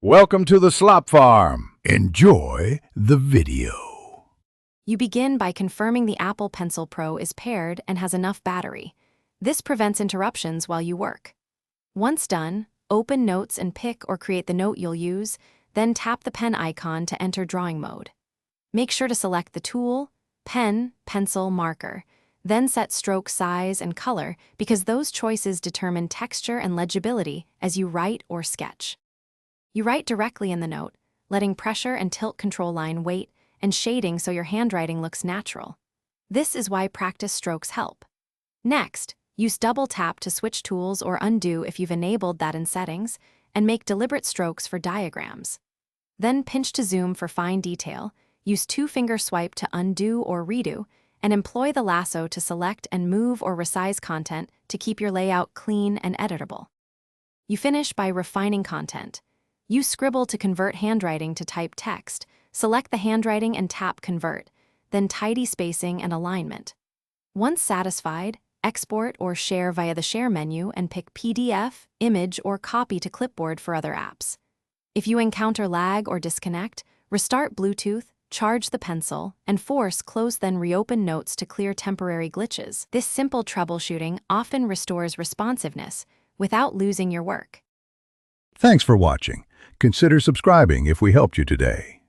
Welcome to the Slop Farm. Enjoy the video. You begin by confirming the Apple Pencil Pro is paired and has enough battery. This prevents interruptions while you work. Once done, open Notes and pick or create the note you'll use, then tap the pen icon to enter drawing mode. Make sure to select the tool, pen, pencil, marker, then set stroke size and color because those choices determine texture and legibility as you write or sketch. You write directly in the note, letting pressure and tilt control line weight and shading so your handwriting looks natural. This is why practice strokes help. Next, use double tap to switch tools or undo if you've enabled that in settings, and make deliberate strokes for diagrams. Then pinch to zoom for fine detail, use two-finger swipe to undo or redo, and employ the lasso to select and move or resize content to keep your layout clean and editable. You finish by refining content. Use Scribble to convert handwriting to typed text, select the handwriting and tap Convert, then tidy spacing and alignment. Once satisfied, export or share via the Share menu and pick PDF, image, or copy to clipboard for other apps. If you encounter lag or disconnect, restart Bluetooth, charge the pencil, and force close then reopen Notes to clear temporary glitches. This simple troubleshooting often restores responsiveness without losing your work. Thanks for watching. Consider subscribing if we helped you today.